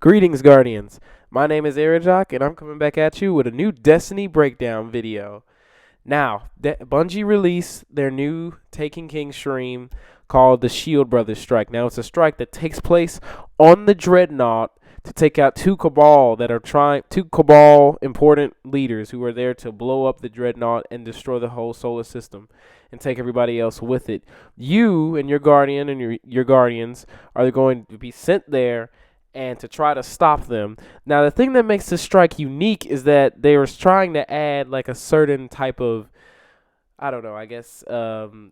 Greetings, Guardians. My name is Aerojok, and I'm coming back at you with a new Destiny breakdown video. Now, Bungie released their new Taken King stream called the Shield Brothers Strike. Now, it's a strike that takes place on the Dreadnought to take out two Cabal important leaders who are there to blow up the Dreadnought and destroy the whole solar system and take everybody else with it. You and your Guardian and your Guardians are going to be sent there and to try to stop them. Now, the thing that makes this strike unique is that they were trying to add like a certain type of, I don't know, I guess,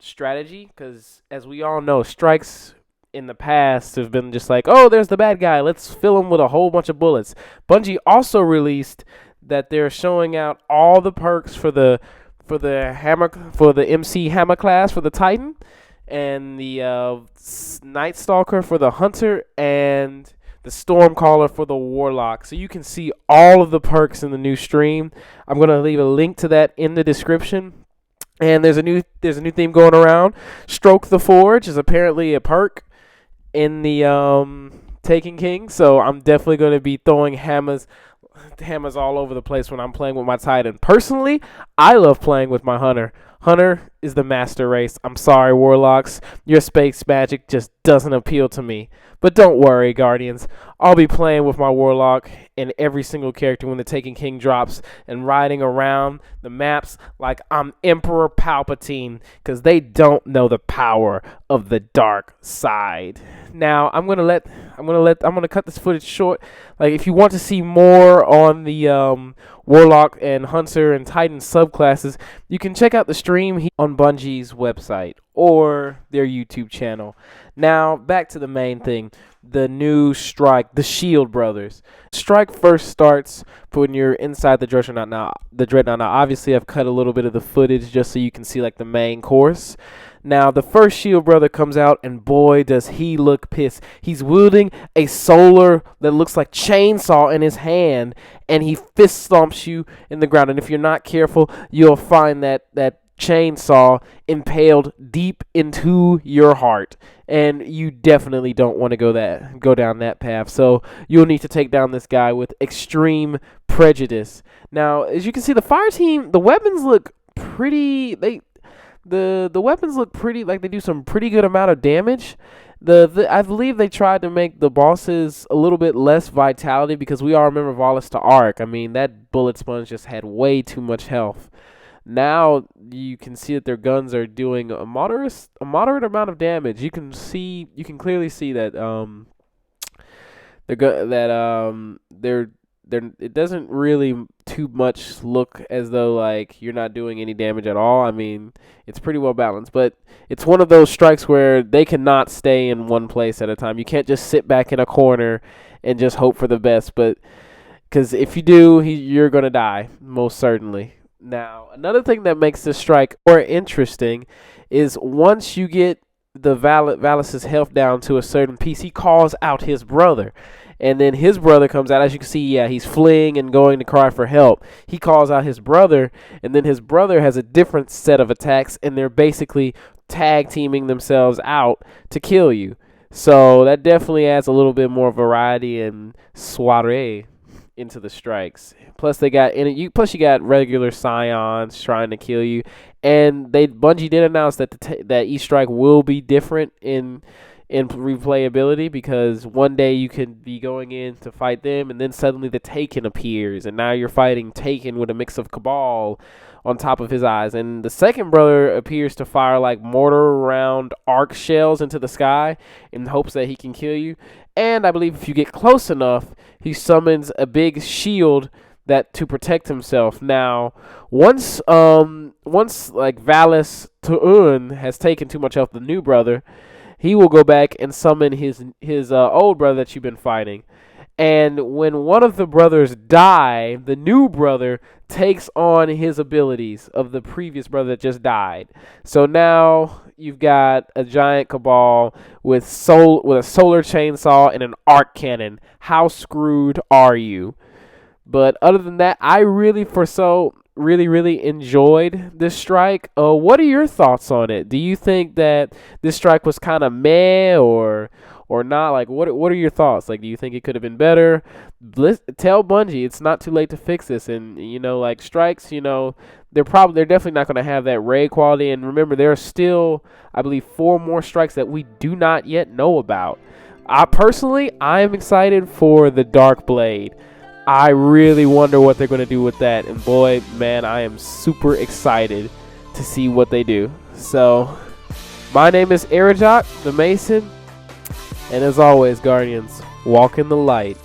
strategy. Because as we all know, strikes in the past have been just like, oh, there's the bad guy, let's fill him with a whole bunch of bullets. Bungie also released that they're showing out all the perks for the MC Hammer class for the Titan, and the Night Stalker for the Hunter, and the Stormcaller for the Warlock. So you can see all of the perks in the new stream. I'm going to leave a link to that in the description. And there's a new theme going around. Stroke the Forge is apparently a perk in the Taken King. So I'm definitely going to be throwing hammers all over the place when I'm playing with my Titan. Personally, I love playing with my Hunter. Hunter is the master race. I'm sorry, Warlocks. Your space magic just doesn't appeal to me. But don't worry, Guardians. I'll be playing with my Warlock and every single character when the Taken King drops and riding around the maps like I'm Emperor Palpatine, because they don't know the power of the dark side. Now, I'm gonna cut this footage short. Like, if you want to see more on the Warlock and Hunter and Titan subclasses, you can check out the stream on Bungie's website or their YouTube channel. Now, back to the main thing, the new strike, the Shield Brothers. Strike first starts when you're inside the Dreadnought. Now, obviously, I've cut a little bit of the footage just so you can see like the main course. Now, the first Shield Brother comes out, and boy, does he look pissed. He's wielding a solar that looks like chainsaw in his hand, and he fist stomps you in the ground. And if you're not careful, you'll find that chainsaw impaled deep into your heart, and you definitely don't want to go down that path. So you'll need to take down this guy with extreme prejudice. Now, as you can see, the fire team, the weapons look pretty. The weapons look pretty, like they do some pretty good amount of damage. I believe they tried to make the bosses a little bit less vitality, because we all remember Valis to Arc. I mean, that bullet sponge just had way too much health. Now you can see that their guns are doing a moderate amount of damage. You can clearly see that it doesn't really too much look as though like you're not doing any damage at all. I mean, it's pretty well balanced, but it's one of those strikes where they cannot stay in one place at a time. You can't just sit back in a corner and just hope for the best, but because if you do, you're gonna die most certainly. Now, another thing that makes this strike more interesting is once you get the Valis' health down to a certain piece, he calls out his brother. And then his brother comes out. As you can see, yeah, he's fleeing and going to cry for help. He calls out his brother, and then his brother has a different set of attacks, and they're basically tag teaming themselves out to kill you. So that definitely adds a little bit more variety and soiree into the strikes. Plus you got regular scions trying to kill you, and Bungie did announce that that each strike will be different in replayability, because one day you can be going in to fight them, and then suddenly the Taken appears, and now you're fighting Taken with a mix of Cabal on top of his eyes. And the second brother appears to fire like mortar round arc shells into the sky in hopes that he can kill you. And I believe if you get close enough, he summons a big shield that to protect himself. Now, once like Valis Tu'un has taken too much health, the new brother, he will go back and summon his old brother that you've been fighting. And when one of the brothers die, the new brother takes on his abilities of the previous brother that just died. So now you've got a giant Cabal with a solar chainsaw and an arc cannon. How screwed are you? But other than that, I really enjoyed this strike. What are your thoughts on it? Do you think that this strike was kind of meh, or or not? Like, what are your thoughts? Like, do you think it could have been better? Tell Bungie it's not too late to fix this. And like strikes, they're definitely not going to have that raid quality. And remember, there are still, I believe, 4 more strikes that we do not yet know about. I am excited for the Dark Blade. I really wonder what they're going to do with that. And boy, man, I am super excited to see what they do. So, my name is Erajok, the Mason. And as always, Guardians, walk in the light.